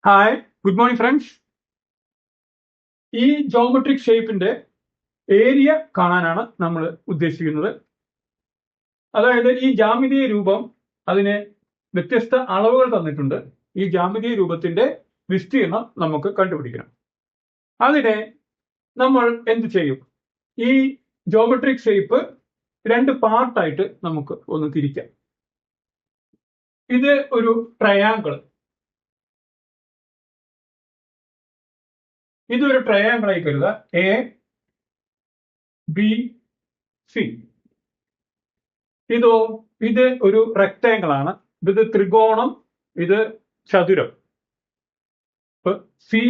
Hi, good morning friends. ഈ geometric ഷേപ്പിന്റെ area കാണാനാണ് നമ്മൾ ഉദ്ദേശിക്കുന്നത്. അതായത് ഈ ജാമിതീയ രൂപം, അതിന് വ്യത്യസ്ത അളവുകൾ തന്നിട്ടുണ്ട്. ഈ ജാമിതീയ രൂപത്തിന്റെ വിസ്തീർണം നമുക്ക് കണ്ടുപിടിക്കണം. അതിനെ നമ്മൾ എന്ത് ചെയ്യും? ഈ ജോമെട്രിക് ഷേപ്പ് രണ്ട് പാർട്ടായിട്ട് നമുക്ക് ഒന്ന് തിരിക്കാം. ഇത് ഒരു ട്രയാങ്കിൾ. ഇതൊരു ട്രയാങ്കിൾ ആയി കരുതുക. A B C. ഇത് ഒരു റെക്ടാങ്കിൾ ആണ്. ഇത് ത്രികോണം, ഇത് ചതുരം. C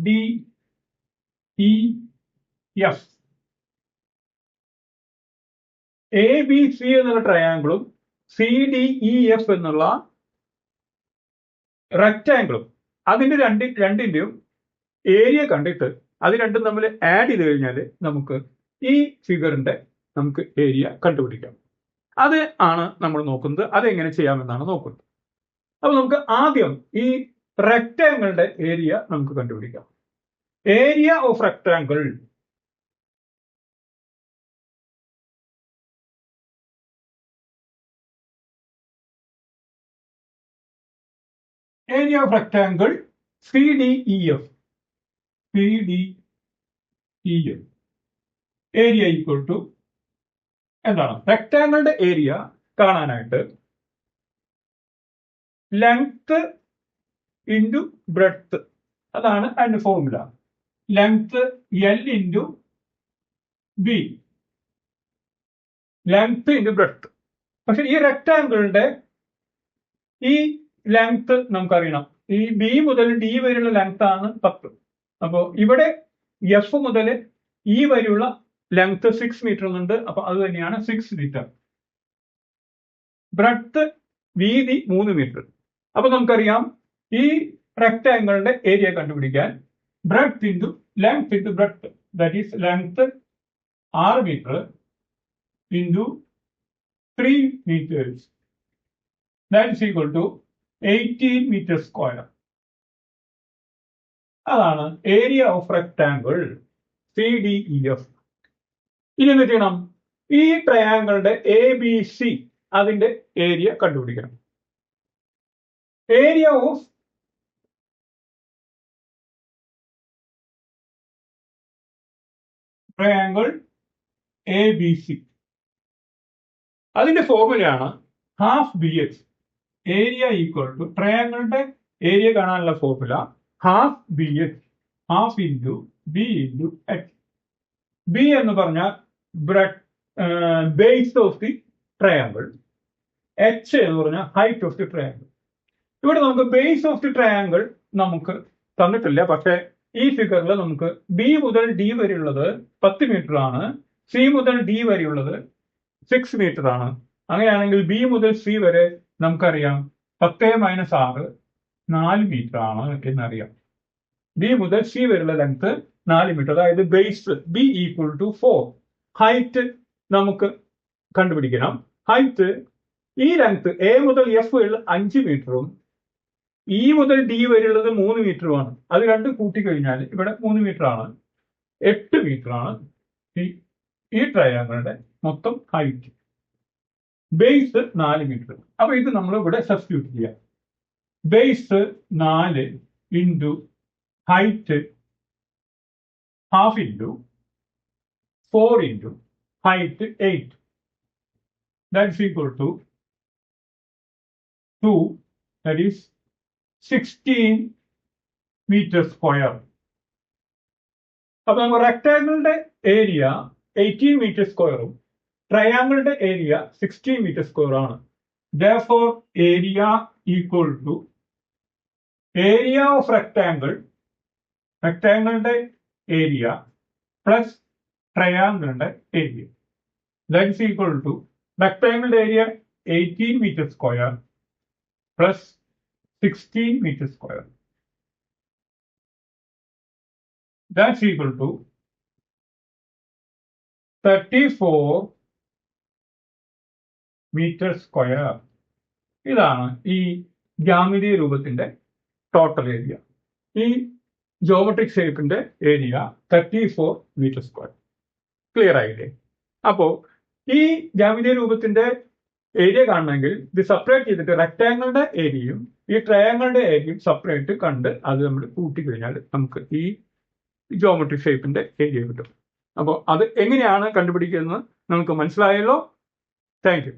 D E F. A B C എന്നുള്ള ട്രയാങ്കിളും സി ഡി ഇ എഫ് എന്നുള്ള റെക്ടാങ്കിളും അതിന്റെ രണ്ടിന്റെയും ഏരിയ കണ്ടിട്ട് അത് രണ്ടും തമ്മിൽ ആഡ് ചെയ്ത് കഴിഞ്ഞാൽ നമുക്ക് ഈ ഫിഗറിന്റെ നമുക്ക് ഏരിയ കണ്ടുപിടിക്കാം. അത് ആണ് നമ്മൾ നോക്കുന്നത്. അതെങ്ങനെ ചെയ്യാമെന്നാണ് നോക്കുന്നത്. അപ്പൊ നമുക്ക് ആദ്യം ഈ റെക്ടാങ്കിളിന്റെ ഏരിയ നമുക്ക് കണ്ടുപിടിക്കാം. Area of rectangle CDEF. Area equal to എന്താണ്? റെക്ടാങ്കിളിന്റെ ഏരിയ കാണാനായിട്ട് ലെങ്ത് ഇൻറ്റു ബ്രെഡ്ത്ത്, അതാണ് അതിന്റെ formula. Length L into B, length into breadth. പക്ഷെ ഈ റെക്ടാങ്കിളിന്റെ ഈ ലെങ്ത് നമുക്കറിയണം. ഈ ബി മുതൽ ഡി വരെയുള്ള ലെങ്ത് ആണ് 10. അപ്പോൾ ഇവിടെ എഫ് മുതൽ ഇ വരെയുള്ള ലെങ്ത് 6 മീറ്റർ എന്നുണ്ട്. അപ്പൊ അത് തന്നെയാണ് 6 മീറ്റർ. ബ്രെഡ്ത്ത് വീതി 3 മീറ്റർ. അപ്പൊ നമുക്കറിയാം ഈ റെക്ടാങ്കിളിന്റെ ഏരിയ കണ്ടുപിടിക്കാൻ breadth into length into breadth, that is length 6 metre into 3 metres, that is equal to 18 metre square. അതാണ് ഏരിയ ഓഫ് റെക്ടാങ്കിൾ CDEF. ഇനി എന്ത് ചെയ്യണം? ഈ ട്രയാങ്കിളിന്റെ ABC അതിന്റെ ഏരിയ കണ്ടുപിടിക്കണം. ഏരിയ ഓഫ് ട്രയാങ്കിൾ ABC, അതിന്റെ ഫോർമുലയാണ് half BH. Area equal to ട്രയാങ്കിളിന്റെ ഏരിയ കാണാനുള്ള formula half BH, half into B into H. B എന്ന് പറഞ്ഞാൽ base of the triangle, H എന്ന് പറഞ്ഞാൽ ഹൈറ്റ് ഓഫ് ദി ട്രയാങ്കിൾ. ഇവിടെ നമുക്ക് ബേസ് ഓഫ് ദി ട്രയാങ്കിൾ നമുക്ക് തന്നിട്ടില്ല. പക്ഷെ ഈ ഫിഗറിൽ നമുക്ക് ബി മുതൽ ഡി വരെയുള്ളത് 10 മീറ്റർ ആണ്. സി മുതൽ ഡി വരെയുള്ളത് 6 മീറ്റർ ആണ്. അങ്ങനെയാണെങ്കിൽ ബി മുതൽ സി വരെ നമുക്കറിയാം 10 - 6 4 മീറ്റർ ആണ് എന്നറിയാം. ബി മുതൽ സി വരെയുള്ള ലെങ്ത് 4 മീറ്റർ. അതായത് base B equal to 4. Height നമുക്ക് കണ്ടുപിടിക്കണം. ഹൈറ്റ് ഈ ലെങ്ത് എ മുതൽ എഫ് വരെയുള്ള 5 മീറ്ററും ഇ മുതൽ ഡി വരെയുള്ളത് 3 മീറ്ററുമാണ്. അത് രണ്ടും കൂട്ടിക്കഴിഞ്ഞാൽ ഇവിടെ 3 മീറ്റർ ആണ്, 8 മീറ്റർ ആണ് ഈ ട്രയാങ്കിളിന്റെ മൊത്തം ഹൈറ്റ്. Base 4 metre. അപ്പൊ ഇത് നമ്മൾ ഇവിടെ സബ്സ്റ്റിറ്റ്യൂട്ട് ചെയ്യാം. Base 4 into height half into 4 into height 8, that's equal to 2, that is 16 metre square. അപ്പൊ നമ്മൾ റെക്ടാങ്കിളിന്റെ ഏരിയ 18 മീറ്റർ സ്ക്വയറും ട്രയാങ്കിളിന്റെ ഏരിയ 16 മീറ്റർ സ്ക്വയർ ആണ്. Therefore, area equal to area of rectangle, റെക്ടാങ്കിളിന്റെ ഏരിയ പ്ലസ് ട്രയാങ്കിളിന്റെ area, that is equal to റെക്ടാങ്കിളിന്റെ area 18 metre square plus 16 meter square. That's equal to 34 meter square. ഇതാണ് ഈ ജ്യാമിതീയ രൂപത്തിന്റെ ടോട്ടൽ ഏരിയ. ഈ ജോമെട്രിക് ഷേപ്പിന്റെ ഏരിയ 34 മീറ്റർ സ്ക്വയർ. ക്ലിയർ ആയില്ലേ? അപ്പോ ഈ ജ്യാമിതീയ രൂപത്തിന്റെ ഏരിയ കാണണമെങ്കിൽ ഇത് സെപ്പറേറ്റ് ചെയ്തിട്ട് റെക്ടാങ്കിളിന്റെ ഏരിയയും ഈ ട്രയാങ്കിളിന്റെ ഏരിയയും സെപ്പറേറ്റ് കണ്ട് അത് നമ്മൾ കൂട്ടി കഴിഞ്ഞാൽ നമുക്ക് ഈ ജോമെട്രിക് ഷേപ്പിന്റെ ഏരിയ കിട്ടും. അപ്പോൾ അത് എങ്ങനെയാണ് കണ്ടുപിടിക്കുന്നത് നമുക്ക് മനസ്സിലായല്ലോ. Thank you.